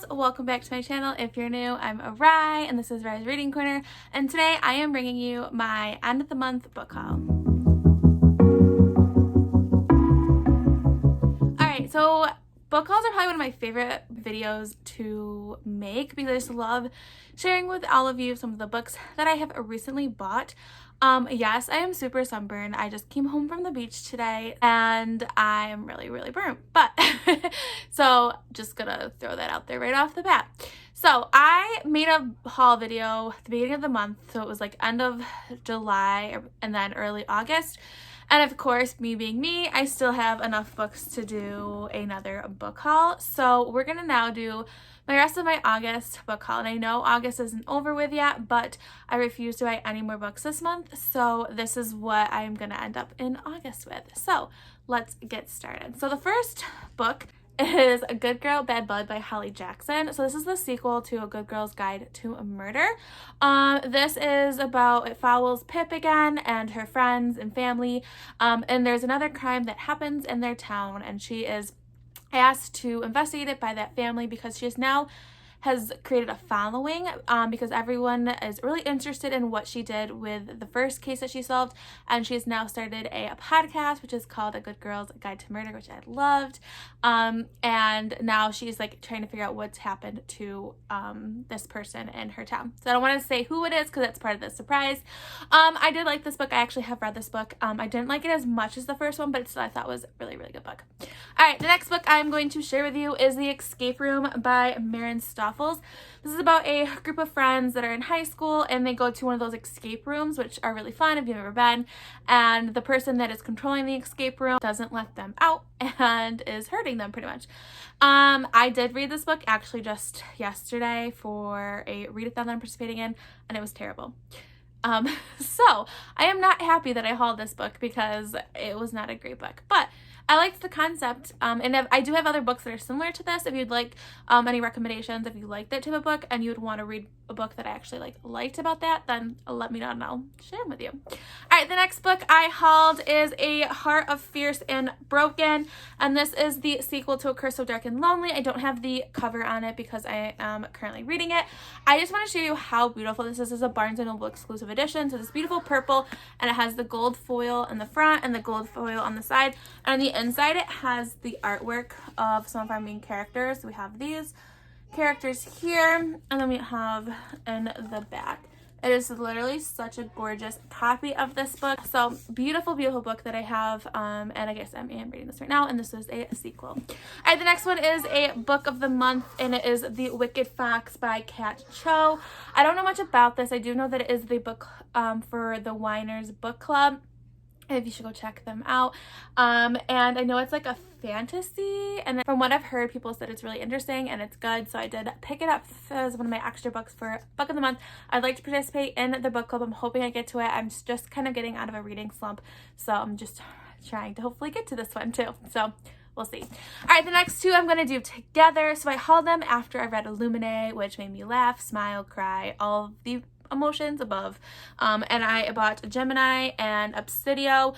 loves, welcome back to my channel. If you're new, I'm Arai and this is Rai's Reading Corner, and today I am bringing you my end of the month book haul. Alright, so book hauls are probably one of my favorite videos to make because I just love sharing with all of you some of the books that I have recently bought. Yes, I am super sunburned. I just came home from the beach today and I am really burnt, but so just gonna throw that out there right off the bat. So I made a haul video at the beginning of the month, so it was like end of July and then early August. And of course, me being me, I still have enough books to do another book haul. So we're gonna now do my rest of my August book haul. And I know August isn't over with yet, but I refuse to buy any more books this month. So this is what I'm gonna end up in August with. So let's get started. So the first book is A Good Girl, Bad Blood by Holly Jackson. So this is the sequel to A Good Girl's Guide to a Murder. This is about, it follows Pip again and her friends and family. And there's another crime that happens in their town and she is asked to investigate it by that family because she has created a following because everyone is really interested in what she did with the first case that she solved, and she has now started a podcast which is called A Good Girl's Guide to Murder, which I loved, and now she's like trying to figure out what's happened to this person in her town. So I don't want to say who it is because that's part of the surprise. I did like this book. I actually have read this book. I didn't like it as much as the first one, but still I thought it was a really good book. Alright, the next book I'm going to share with you is The Escape Room by Maren Stoffels. This is about a group of friends that are in high school and they go to one of those escape rooms, which are really fun if you've ever been, and the person that is controlling the escape room doesn't let them out and is hurting them pretty much. I did read this book actually just yesterday for a readathon that I'm participating in, and it was terrible. So I am not happy that I hauled this book because it was not a great book, but I liked the concept, and I do have other books that are similar to this. If you'd like any recommendations, if you like that type of book and you would want to read a book that I actually liked about that, then let me know and I'll share them with you. Alright, the next book I hauled is A Heart of Fierce and Broken, and this is the sequel to A Curse So Dark and Lonely. I don't have the cover on it because I am currently reading it. I just want to show you how beautiful this is. This is a Barnes & Noble exclusive edition, so this beautiful purple, and it has the gold foil in the front and the gold foil on the side, and on the inside it has the artwork of some of our main characters. So we have these characters here, and then we have in the back. It is literally such a gorgeous copy of this book. So beautiful book that I have, and I guess I am reading this right now, and this is a sequel. All right, the next one is a book of the month, and it is The Wicked Fox by Kat Cho. I don't know much about this. I do know that it is the book for the Winers Book Club, if you should go check them out. And I know it's like a fantasy, and from what I've heard, people said it's really interesting and it's good, so I did pick it up as one of my extra books for book of the month. I'd like to participate in the book club. I'm hoping I get to it. I'm just kind of getting out of a reading slump, so I'm just trying to hopefully get to this one too, so we'll see. All right, the next two I'm going to do together. So I hauled them after I read Illuminae, which made me laugh, smile, cry, all of the emotions above, and I bought Gemini and Obsidio.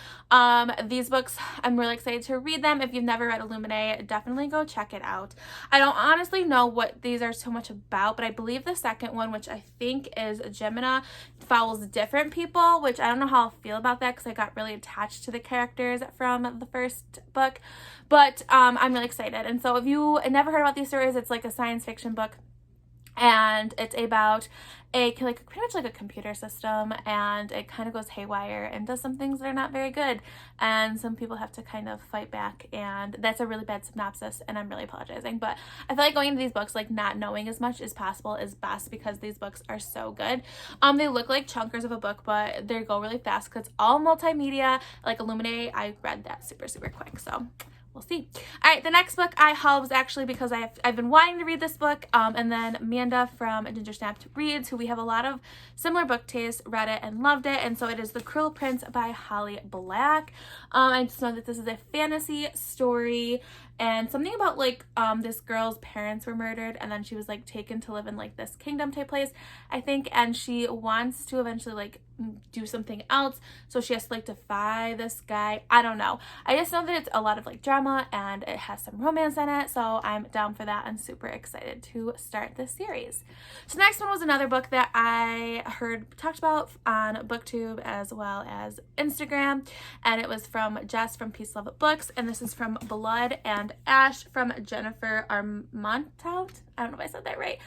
These books, I'm really excited to read them. If you've never read Illuminae, definitely go check it out. I don't honestly know what these are so much about, but I believe the second one, which I think is Gemini, follows different people, which I don't know how I'll feel about that because I got really attached to the characters from the first book, but I'm really excited. And so if you never heard about these stories, it's like a science fiction book, and it's about pretty much like a computer system, and it kind of goes haywire and does some things that are not very good, and some people have to kind of fight back, and that's a really bad synopsis, and I'm really apologizing, but I feel like going into these books like not knowing as much as possible is best because these books are so good. They look like chunkers of a book, but they go really fast because it's all multimedia. Like Illuminae, I read that super quick, so we'll see. All right, the next book I hauled was actually because I've been wanting to read this book, and then Amanda from Ginger Snapped Reads, who we have a lot of similar book tastes, read it and loved it, and so it is The Cruel Prince by Holly Black. I just know that this is a fantasy story, and something about like this girl's parents were murdered, and then she was like taken to live in like this kingdom type place, I think, and she wants to eventually like do something else, so she has to like defy this guy. I don't know, I just know that it's a lot of like drama and it has some romance in it, so I'm down for that and super excited to start this series. So next one was another book that I heard talked about on BookTube as well as Instagram, and it was from Jess from Peace Love Books, and this is from Blood and Ash from Jennifer Armentrout. I don't know if I said that right.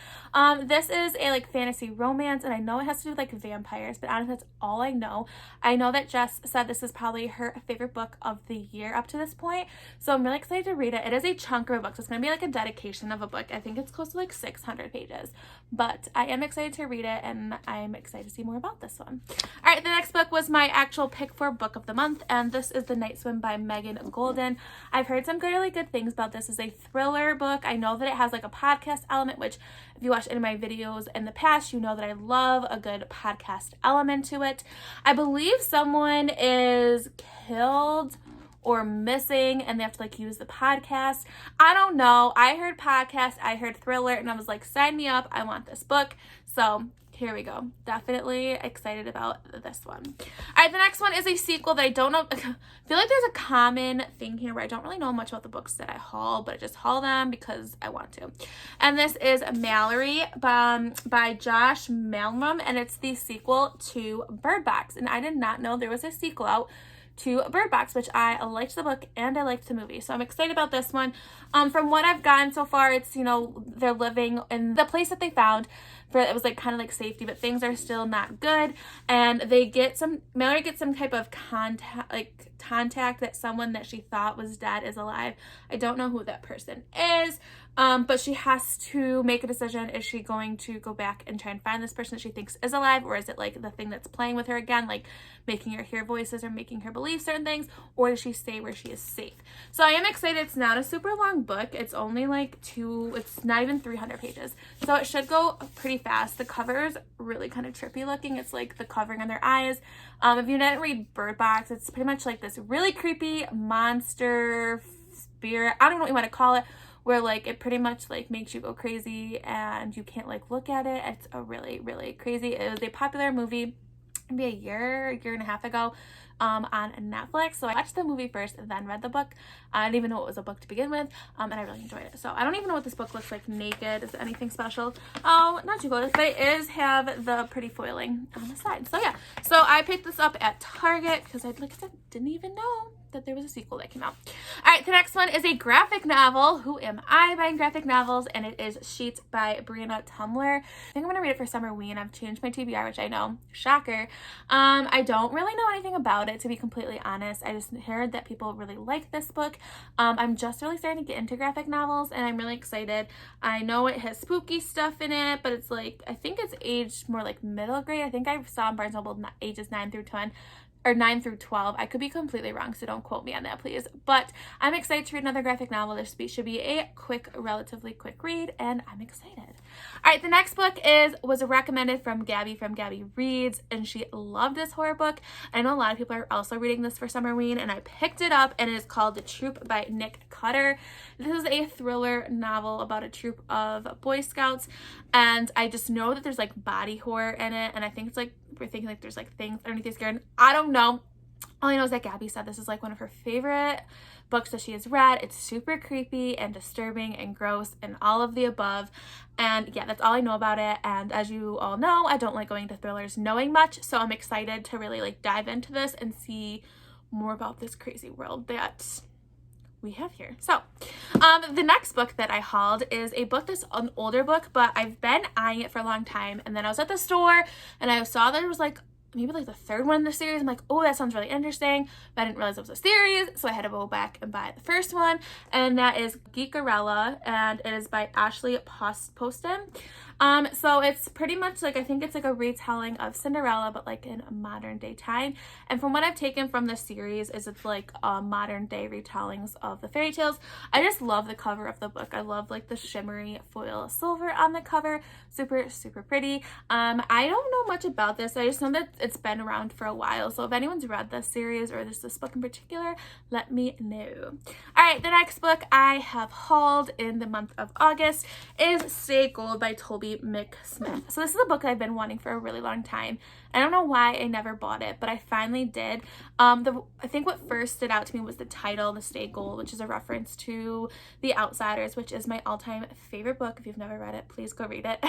This is a like fantasy romance, and I know it has to do with like vampires, but honestly that's all I know. I know that Jess said this is probably her favorite book of the year up to this point, so I'm really excited to read it. It is a chunk of a book, so it's going to be like a dedication of a book. I think it's close to like 600 pages, but I am excited to read it, and I'm excited to see more about this one. All right, the next book was my actual pick for book of the month, and this is The Night Swim by Megan Golden. I've heard some really good things about this. It's a thriller book. I know that it has like a podcast element, which if you watched any of my videos in the past, you know that I love a good podcast element to it. I believe someone is killed or missing and they have to like use the podcast. I don't know. I heard podcast, I heard thriller, and I was like, sign me up. I want this book. So here we go. Definitely excited about this one. All right, the next one is a sequel that I don't know. I feel like there's a common thing here where I don't really know much about the books that I haul, but I just haul them because I want to. And this is Mallory by Josh Malmrum, and it's the sequel to Bird Box. And I did not know there was a sequel out to Bird Box, which I liked the book and I liked the movie, so I'm excited about this one. From what I've gotten so far, it's, you know, they're living in the place that they found for, it was like kind of like safety, but things are still not good, and Mallory gets some type of contact that someone that she thought was dead is alive. I don't know who that person is, but she has to make a decision. Is she going to go back and try and find this person that she thinks is alive, or is it like the thing that's playing with her again, like making her hear voices or making her believe certain things, or does she stay where she is safe? So I am excited. It's not a super long book. It's only like it's not even 300 pages, so it should go pretty fast. The cover is really kind of trippy looking. It's like the covering on their eyes. If you didn't read Bird Box, it's pretty much like this really creepy monster spirit, I don't know what you want to call it, where like it pretty much like makes you go crazy and you can't like look at it. It's a really, really crazy. It was a popular movie maybe a year and a half ago on Netflix. So I watched the movie first and then read the book. I didn't even know it was a book to begin with, and I really enjoyed it. So I don't even know what this book looks like naked. Is it anything special? Oh, not too close, but it is have the pretty foiling on the side. So yeah, so I picked this up at Target because I didn't even know that there was a sequel that came out. All right, the next one is a graphic novel. Who am I buying graphic novels? And it is Sheets by Brianna Tumler. I think I'm gonna read it for Summerween. I've changed my TBR, which I know, shocker. I don't really know anything about it, to be completely honest. I just heard that people really like this book. I'm just really starting to get into graphic novels, and I'm really excited. I know it has spooky stuff in it, but it's like, I think it's aged more like middle grade. I think I saw in Barnes & Noble ages 9 through 10. Or 9 through 12. I could be completely wrong, so don't quote me on that, please. But I'm excited to read another graphic novel. This should be a relatively quick read, and I'm excited. All right, the next book was recommended from Gabby Reads, and she loved this horror book. I know a lot of people are also reading this for Summerween, and I picked it up, and it is called The Troop by Nick Cutter. This is a thriller novel about a troop of Boy Scouts, and I just know that there's like body horror in it, and I think it's like we're thinking like there's like things underneath the skin. I don't know. All I know is that Gabby said this is like one of her favorite books that she has read. It's super creepy and disturbing and gross and all of the above. And yeah, that's all I know about it. And as you all know, I don't like going to thrillers knowing much. So I'm excited to really like dive into this and see more about this crazy world that we have here. So the next book that I hauled is a book that's an older book, but I've been eyeing it for a long time. And then I was at the store and I saw that it was like maybe like the third one in the series. I'm like, oh, that sounds really interesting, but I didn't realize it was a series, so I had to go back and buy the first one, and that is Geekarella, and it is by Ashley Poston. So it's pretty much like, I think it's like a retelling of Cinderella, but like in a modern day time. And from what I've taken from the series is it's like modern day retellings of the fairy tales. I just love the cover of the book. I love like the shimmery foil silver on the cover. Super, super pretty. I don't know much about this. I just know that it's been around for a while. So if anyone's read this series or this book in particular, let me know. All right, the next book I have hauled in the month of August is Stay Gold by Toby McSmith. So this is a book I've been wanting for a really long time. I don't know why I never bought it, but I finally did. I think what first stood out to me was the title, The Stay Gold, which is a reference to The Outsiders, which is my all-time favorite book. If you've never read it, please go read it.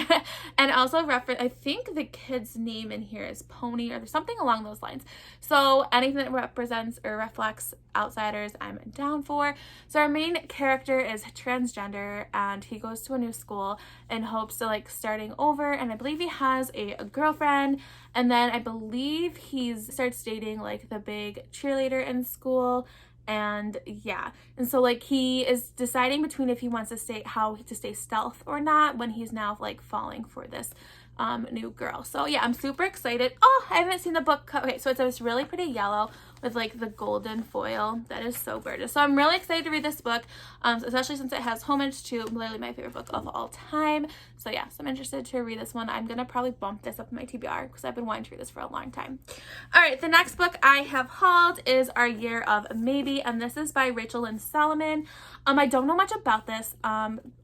And also I think the kid's name in here is Pony or there's something along those lines. So anything that represents or reflects outsiders, I'm down for. So our main character is transgender and he goes to a new school in hopes to like starting over, and I believe he has a girlfriend, and then I believe he starts dating like the big cheerleader in school. And yeah, and so like he is deciding between if he wants to stay stealth or not when he's now like falling for this new girl. So yeah, I'm super excited. Oh, I haven't seen the book. Okay, so it's this really pretty yellow with like the golden foil. That is so gorgeous. So I'm really excited to read this book, especially since it has homage to literally my favorite book of all time. So yeah, so I'm interested to read this one. I'm gonna probably bump this up in my TBR because I've been wanting to read this for a long time. All right, the next book I have hauled is Our Year of Maybe, and this is by Rachel Lynn Solomon. I don't know much about this.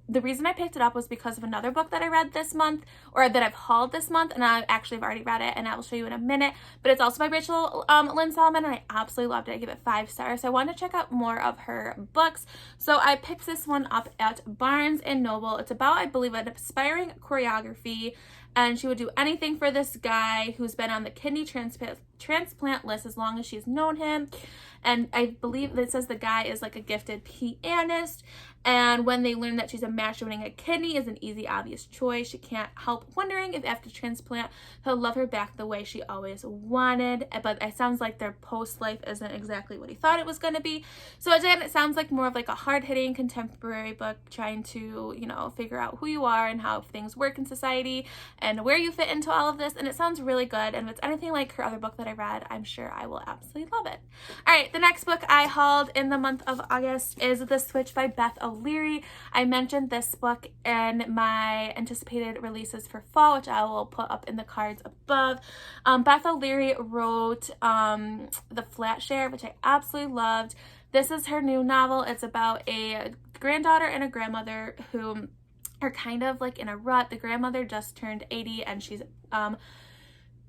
The reason I picked it up was because of another book that I read this month, or that I've hauled this month, and I actually have already read it, and I will show you in a minute. But it's also by Rachel Lynn Solomon, and I absolutely loved it. I give it 5 stars. So I wanted to check out more of her books. So I picked this one up at Barnes and Noble. It's about, I believe, an aspiring choreography, and she would do anything for this guy who's been on the kidney transplant list as long as she's known him. And I believe it says the guy is like a gifted pianist, and when they learn that she's a match, winning a kidney is an easy, obvious choice. She can't help wondering if after transplant he'll love her back the way she always wanted. But it sounds like their post life isn't exactly what he thought it was going to be. So again, it sounds like more of like a hard-hitting contemporary book trying to, you know, figure out who you are and how things work in society and where you fit into all of this. And it sounds really good. And if it's anything like her other book that I read, I'm sure I will absolutely love it. All right, the next book I hauled in the month of August is The Switch by Beth O'Leary. I mentioned this book in my anticipated releases for fall, which I will put up in the cards above. Beth O'Leary wrote The Flat Share, which I absolutely loved. This is her new novel. It's about a granddaughter and a grandmother who are kind of like in a rut. The grandmother just turned 80 and she's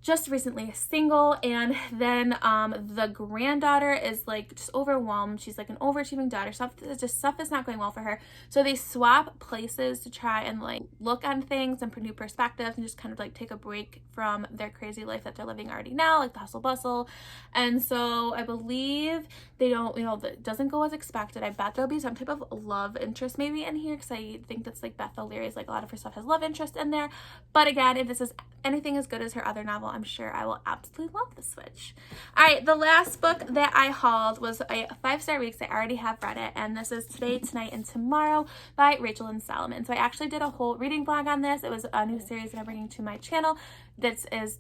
just recently single, and then the granddaughter is like just overwhelmed. She's like an overachieving daughter. Stuff is not going well for her. So they swap places to try and like look on things and put new perspectives and just kind of like take a break from their crazy life that they're living already now, like the hustle bustle. And so I believe they don't, you know, that doesn't go as expected. I bet there'll be some type of love interest maybe in here, because I think that's like Beth O'Leary's, like a lot of her stuff has love interest in there. But again, if this is anything as good as her other novel, I'm sure I will absolutely love The Switch. All right, the last book that I hauled was a 5-star weeks. I already have read it, and this is Today, Tonight, and Tomorrow by Rachel Lynn Solomon. So I actually did a whole reading blog on this. It was a new series that I'm bringing to my channel. This is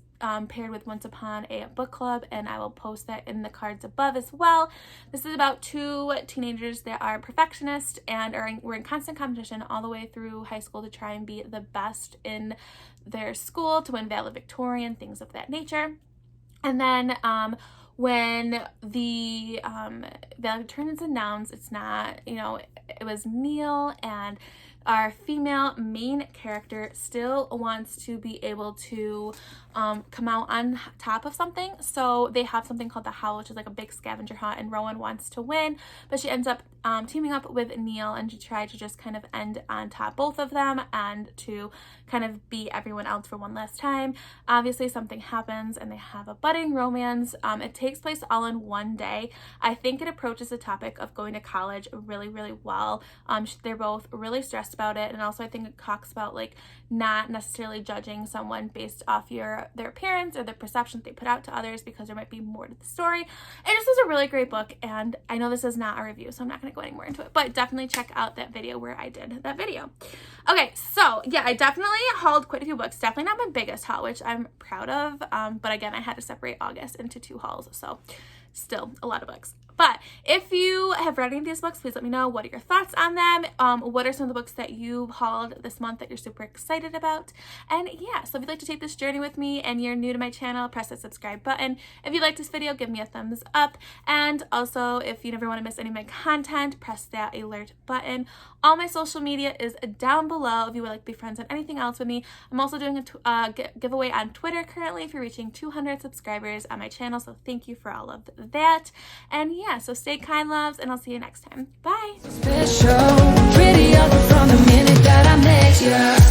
paired with Once Upon a Book Club, and I will post that in the cards above as well. This is about 2 teenagers that are perfectionists and were in constant competition all the way through high school to try and be the best in their school, to win valedictorian, things of that nature. And then when the valedictorian is announced, it's not, you know, it was Neil, and our female main character still wants to be able to come out on top of something. So they have something called the Howl, which is like a big scavenger hunt, and Rowan wants to win, but she ends up teaming up with Neil and to try to just kind of end on top, both of them, and to kind of beat everyone else for one last time. Obviously something happens and they have a budding romance. It takes place all in one day. I think it approaches the topic of going to college really, really well. They're both really stressed stressed about it. And also I think it talks about like not necessarily judging someone based off their appearance or the perception that they put out to others, because there might be more to the story. It just was a really great book, and I know this is not a review, so I'm not going to go any more into it, but definitely check out that video where I did that video. Okay, so yeah, I definitely hauled quite a few books. Definitely not my biggest haul, which I'm proud of, but again, I had to separate August into 2 hauls, so still a lot of books. But if you have read any of these books, please let me know. What are your thoughts on them? What are some of the books that you hauled this month that you're super excited about? And yeah, so if you'd like to take this journey with me and you're new to my channel, press that subscribe button. If you like this video, give me a thumbs up. And also, if you never want to miss any of my content, press that alert button. All my social media is down below if you would like to be friends on anything else with me. I'm also doing a giveaway on Twitter currently if you're reaching 200 subscribers on my channel, so thank you for all of that. And yeah, so stay kind, loves, and I'll see you next time. Bye. Special, pretty up from the minute that I met you.